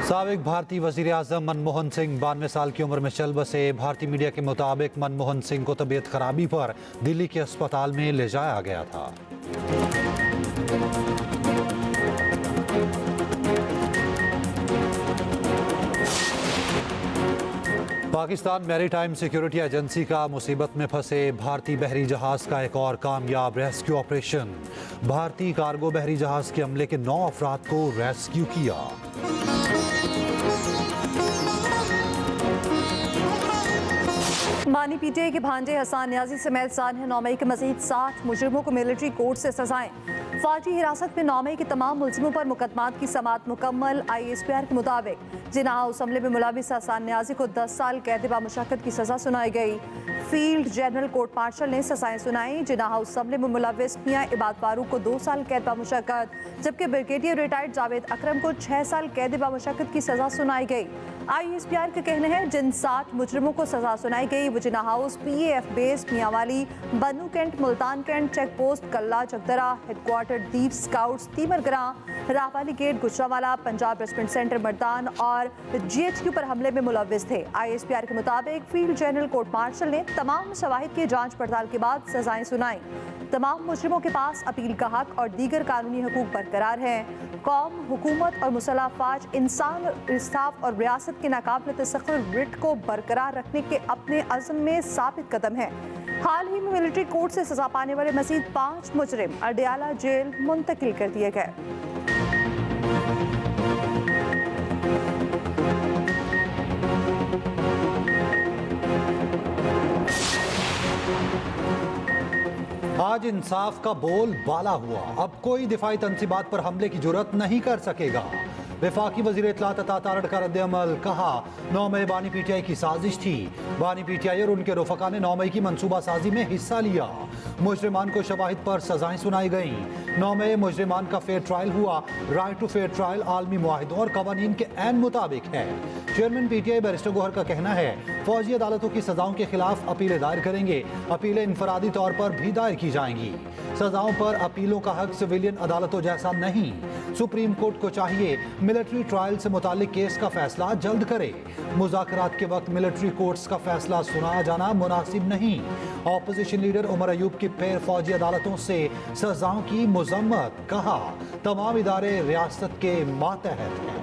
साबिक भारतीय वजीर आजम मनमोहन सिंह 92 साल की उम्र में चल बसे। भारतीय मीडिया के मुताबिक मनमोहन सिंह को तबीयत खराबी पर दिल्ली के अस्पताल में ले जाया गया था। पाकिस्तान मैरीटाइम सिक्योरिटी एजेंसी का मुसीबत में फंसे भारतीय बहरी जहाज का एक और कामयाब रेस्क्यू ऑपरेशन। भारतीय कार्गो बहरी जहाज के अमले के 9 अफराद को रेस्क्यू किया। बानी पीटीआई के भांजे हसन न्याजी समेत सानह 9 मई के मजीद 60 मुजरिमों को मिलिट्री कोर्ट से सजाएं। फौजी हिरासत में 9 मई के तमाम मुलजिमों पर मुकदमात की समाअत मुकम्मल। ISPR के मुताबिक जिन्ना हाउस हमले में मुलविस हसन न्याजी को 10 साल कैद बामुशक्कत की सजा सुनाई गई। फील्ड जनरल कोर्ट मार्शल ने सजाएं सुनाई। जिन्ना हाउस हमले में मुलविस मियां इबाद फारूक को 2 साल कैद बामुशक्कत, जबकि ब्रिगेडियर रिटायर्ड जावेद अकरम को 6 साल कैद बामुशक्कत की सजा सुनाई गई। ISPR का कहना है जिन 60 मुजरिमों को सजा सुनाई गई वो Jinnah house, PAF base Mianwali, Bannu cantt, Multan cantt, check post Kalla Chakdara, headquarter दीप scouts Timergara, Rahwali gate Gujranwala, Punjab regiment centre Mardan और GHQ पर हमले में मुलविस थे। ISPR के मुताबिक फील्ड जनरल कोर्ट मार्शल ने तमाम शवाहिद की जांच पड़ताल के बाद सजाएं सुनाई। तमाम मुजरिमों के पास अपील का हक और दीगर कानूनी हकूक बरकरार हैं। कौम, हुकूमत और मुसल्ह अफवाज इंसान, इंसाफ और रियासत के नाकाबिल तसख्खुर रिट को बरकरार रखने के अपने अज़्म में साबित कदम है। हाल ही में मिलिट्री कोर्ट से सजा पाने वाले मज़ीद 5 मुजरिम अडयाला जेल मुंतकिल कर दिए गए। आज इंसाफ का बोल बाला हुआ। अब कोई दिफाई तंसीबात पर हमले की जुर्रत नहीं कर सकेगा। वफाकी वजीर इत्तलात अता तारड़ का रद्द-ए-अमल। कहा 9 मई बानी पीटीआई की साजिश थी। बानी पीटीआई और उनके रफका ने 9 मई की मनसूबा साजी में हिस्सा लिया। मुजरिमान को शवाहिद पर सजाएं सुनाई गईं। 9 मई मुजरिमान का फेयर ट्रायल हुआ। राइट टू फेयर ट्रायल आलमी मुआहिदों और कवानीन के ऐन मुताबिक है। चेयरमैन पीटीआई बैरिस्टर गौहर का कहना है फौजी अदालतों की सजाओं के खिलाफ अपीलें दायर करेंगे। अपीलें इनफरादी तौर पर भी दायर की जाएंगी। सजाओं पर अपीलों का हक सिविलियन अदालतों जैसा नहीं। सुप्रीम कोर्ट को चाहिए मिलिट्री ट्रायल से मुतालिक केस का फैसला जल्द करे। मुज़ाकरात के वक्त मिलिट्री कोर्ट्स का फैसला सुनाया जाना मुनासिब नहीं। ऑपोजिशन लीडर उमर अयूब की फिर फौजी अदालतों से सजाओं की मुजम्मत। कहा तमाम इदारे रियासत के मातहत हैं।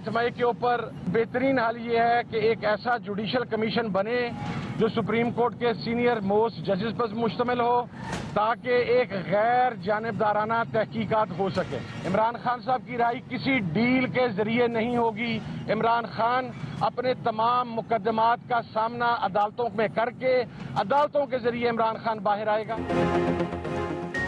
मई के ऊपर बेहतरीन हाल ये है कि एक ऐसा जुडिशल कमीशन बने जो सुप्रीम कोर्ट के सीनियर मोस्ट जजेस पर मुश्तमिल हो, ताकि एक गैर जानिबदाराना तहकीकात हो सके। इमरान खान साहब की राय किसी डील के जरिए नहीं होगी। इमरान खान अपने तमाम मुकदमात का सामना अदालतों में करके अदालतों के जरिए इमरान खान बाहर आएगा।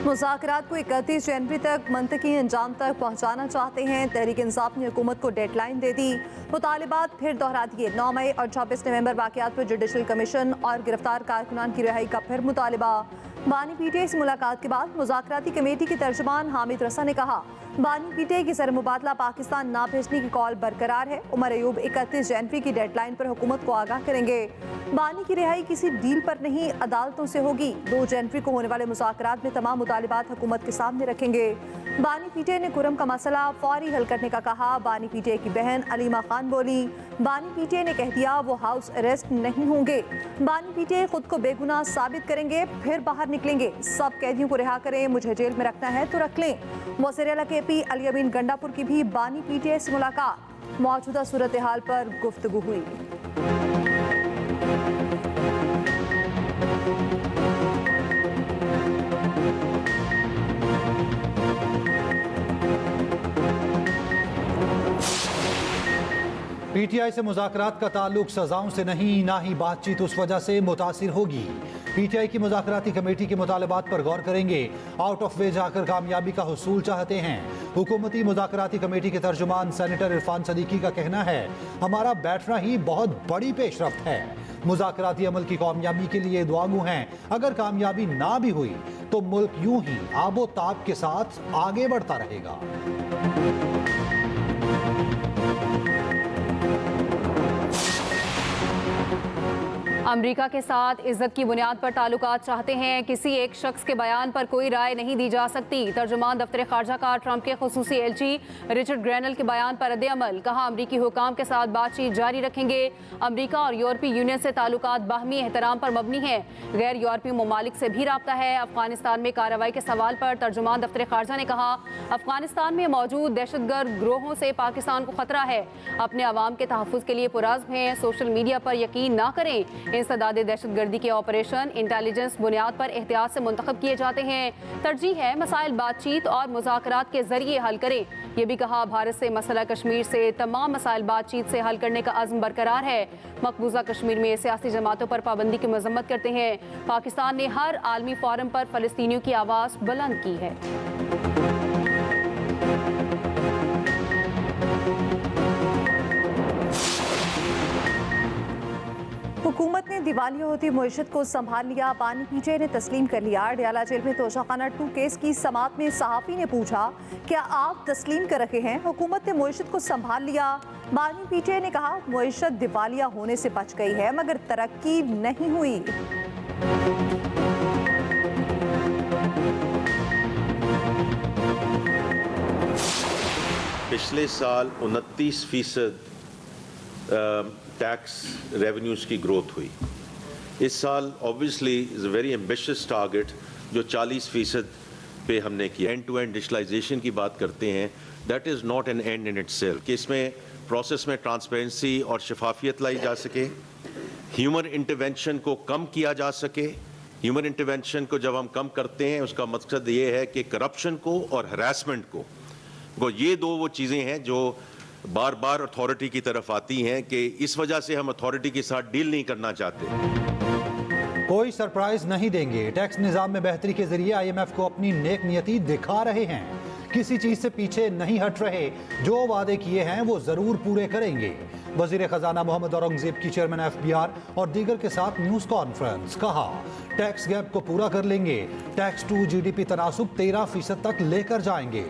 मुज़ाकरात को 31 जनवरी तक मंतकी अंजाम तक पहुँचाना चाहते हैं। तहरीक इंसाफ ने हुकूमत को डेडलाइन दे दी। मुतालिबात फिर दोहरा दिए। 9 मई और 26 नवंबर वाक़यात पर जुडिशल कमीशन और गिरफ्तार कारकुनान की रिहाई का फिर मुतालिबा। बानी पीटीआई से मुलाकात के बाद मुज़ाकराती कमेटी के तर्जुमान हामिद रसा ने कहा बानी पीटीआई की सर मुबादला पाकिस्तान ना भेजने की कॉल बरकरार है। उमर अयूब 31 जनवरी की डेडलाइन पर हुकूमत को आगाह करेंगे। बानी की रिहाई किसी डील पर नहीं, अदालतों से होगी। 2 जनवरी को होने वाले मुज़ाकरात में तमाम मुतालिबात हुकूमत के सामने रखेंगे। बानी पीटीआई ने कुरम का मसला फौरी हल करने का कहा। बानी पीटीआई की बहन अलीमा खान बोली बानी पीटीआई ने कह दिया वो हाउस अरेस्ट नहीं होंगे। बानी पीटीआई खुद को बेगुनाह साबित करेंगे फिर बाहर निकलेंगे। सब कैदियों को रिहा करें, मुझे जेल में रखना है तो रख लें। वज़ीर-ए-आला KP अली अमीन गंडापुर की भी बानी पीटीआई से मुलाकात। मौजूदा सूरत हाल पर गुफ्तगू हुई। पीटीआई से मुज़ाकरात का ताल्लुक सजाओं से नहीं, ना ही बातचीत उस वजह से मुतासिर होगी। पीटीआई की मुज़ाकराती कमेटी के मुतालबात पर गौर करेंगे। आउट ऑफ वे जाकर कामयाबी का हुसूल चाहते हैं। हुकूमती मुज़ाकराती कमेटी के तर्जुमान सेनेटर इरफान सदीकी का कहना है हमारा बैठना ही बहुत बड़ी पेशरफ्त है। मुज़ाकराती अमल की कामयाबी के लिए दुआगू हैं। अगर कामयाबी ना भी हुई तो मुल्क यूं ही आबो ताब के साथ आगे बढ़ता रहेगा। अमेरिका के साथ इज्जत की बुनियाद पर ताल्लुकात चाहते हैं, किसी एक शख्स के बयान पर कोई राय नहीं दी जा सकती। तर्जुमान दफ्तर खारजा का ट्रंप के खुसूसी एलची रिचर्ड ग्रैनल के बयान पर रद्द-ए-अमल, कहा अमरीकी हुकाम के साथ बातचीत जारी रखेंगे। अमरीका और यूरोपीय यूनियन से ताल्लुकात बाहमी एहतराम पर मबनी है, गैर यूरोपीय ममालिक से भी राब्ता है। अफगानिस्तान में कार्रवाई के सवाल पर तर्जुमान दफ्तर खारजा ने कहा अफगानिस्तान में मौजूद दहशतगर्द ग्रोहों से पाकिस्तान को खतरा है, अपने अवाम के तहफ़्फ़ुज़ के लिए पुरअज़्म हैं, सोशल मीडिया पर यकीन ना करें। इंसदादे दहशतगर्दी के ऑपरेशन इंटेलिजेंस बुनियाद पर एहतियात से मुंतखब किए जाते हैं। तरजीह है मसाइल बातचीत और मुज़ाकरात के जरिए हल करें। यह भी कहा भारत से मसला कश्मीर से तमाम मसाइल बातचीत से हल करने का अज़्म बरकरार है। मकबूजा कश्मीर में सियासी जमातों पर पाबंदी की मजम्मत करते हैं। पाकिस्तान ने हर आलमी फोरम पर फ़लस्तीनियों की आवाज़ बुलंद की है। हुकूमत ने दिवालिया होती मईशत को संभाल लिया, बानी पीटीआई ने तस्लीम कर लिया। डयाला जेल में तोशाखाना 2 केस की समाअत में सहाफ़ी ने पूछा क्या आप तस्लीम कर रहे हैं? हुकूमत ने मईशत को संभाल लिया। बानी पीटीआई ने कहा मईशत दिवालिया होने से बच गई है मगर तरक्की नहीं हुई। पिछले साल 29% टैक्स रेवेन्यूज़ की ग्रोथ हुई। इस साल obviously is a very ambitious target जो 40% पे हमने किया। एंड टू एंड डिजिटलाइजेशन की बात करते हैं, that is not an and in itself कि इसमें प्रोसेस में ट्रांसपेरेंसी और शफाफियत लाई जा सके, ह्यूमन इंटरवेंशन को कम किया जा सके। ह्यूमन इंटरवेंशन को जब हम कम करते हैं उसका मकसद ये है कि करप्शन को और हरासमेंट को ये दो वो चीज़ें हैं जो बार बार अथॉरिटी की तरफ आती हैं कि इस वजह से हम अथॉरिटी के साथ डील नहीं करना चाहते। कोई सरप्राइज नहीं देंगे, टैक्स निजाम में बेहतरी के जरिए IMF को अपनी नेक नियति दिखा रहे हैं, किसी चीज से पीछे नहीं हट रहे, जो वादे किए हैं वो जरूर पूरे करेंगे। वजीर खजाना मोहम्मद औरंगजेब की चेयरमैन FBR और दीगर के साथ न्यूज कॉन्फ्रेंस, कहा टैक्स गैप को पूरा कर लेंगे, टैक्स टू GDP तनासुब 13% तक लेकर जाएंगे।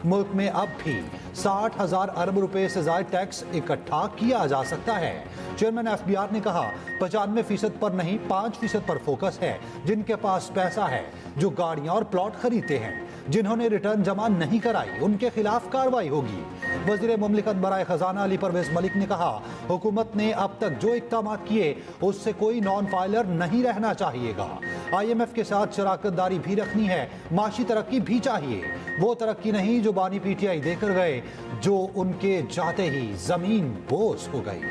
मुल्क में अब भी 60,000 अरब रुपए से ज्यादा टैक्स इकट्ठा किया जा सकता है। चेयरमैन FBR ने कहा 95% पर नहीं 5% पर फोकस है। जिनके पास पैसा है, जो गाड़ियां और प्लॉट खरीदते हैं, जिन्होंने रिटर्न जमा नहीं कराई, उनके खिलाफ कार्रवाई होगी। वजीर मुमलिकत बराए खजाना अली परवेज मलिक ने कहा हुकूमत ने अब तक जो इक़दाम किए उससे कोई नॉन फाइलर नहीं रहना चाहिएगा। IMF के साथ शराकत दारी भी रखनी है, माशी तरक्की भी चाहिए, वो तरक्की नहीं जो बानी PTI देकर गए, जो उनके जाते ही जमीन बोस हो गई।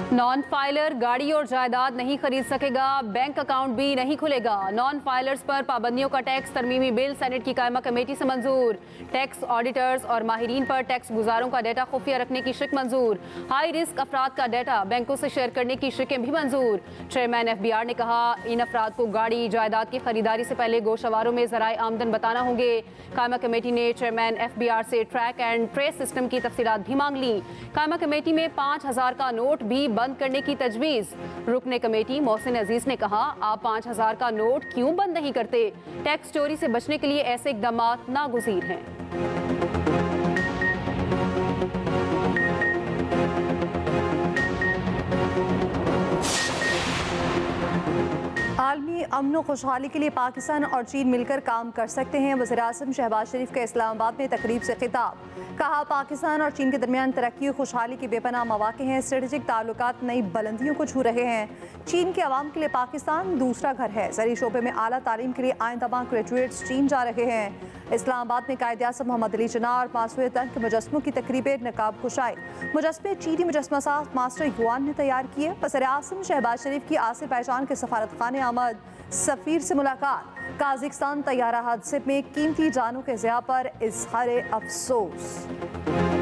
नॉन फाइलर गाड़ी और जायदाद नहीं खरीद सकेगा, बैंक अकाउंट भी नहीं खुलेगा। नॉन फाइलर्स पर पाबंदियों का टैक्स तरमीमी बिल सेनेट की कायमा कमेटी से मंजूर। टैक्स ऑडिटर्स और माहिरीन पर टैक्स गुजारों का डाटा खुफिया रखने की शिक मंजूर। हाई रिस्क अफराद का डाटा बैंकों से शेयर करने की शिकें भी मंजूर। चेयरमैन FBR ने कहा इन अफराद को गाड़ी जायदाद की खरीदारी से पहले गोशवारों में ज़राए आमदन बताना होंगे। कायमा कमेटी ने चेयरमैन FBR से ट्रैक एंड ट्रेस सिस्टम की तफसीलात भी मांग ली। कायमा कमेटी में 5,000 का नोट भी बंद करने की तजवीज़। रुकने कमेटी मोहसिन अजीज ने कहा आप 5,000 का नोट क्यों बंद नहीं करते? टैक्स चोरी से बचने के लिए ऐसे इक़दाम नागुज़ीर हैं। आलमी अमन व खुशहाली के लिए पाकिस्तान और चीन मिलकर काम कर सकते हैं। वज़ीर आज़म शहबाज शरीफ का इस्लामाबाद में तकरीब से खिताब, कहा पाकिस्तान और चीन के दरमियान तरक्की और खुशहाली के बेपनाह मौक़े हैं, स्ट्रेटेजिक ताल्लुकात नई बुलंदियों को छू रहे हैं। चीन के अवाम के लिए पाकिस्तान दूसरा घर है। ज़री शोबे में आला तालीम के लिए आइंदा ग्रेजुएट्स चीन जा रहे हैं। इस्लामाबाद में कायद-ए-आज़म मोहम्मद अली जिन्नाह और मासूए तन के मुजस्मों की तकरीबें नकाब कुशाई। मुजस्मे चीनी मुजस्मा साज मास्टर युआन ने तैयार किए। वज़ीर आज़म शहबाज शरीफ की आज़रबाईजान के सफारत खाने आमद, सफ़ीर से मुलाकात। काज़िकिस्तान तैयारा हादसे में कीमती जानों के ज़िया पर इज़हार अफसोस।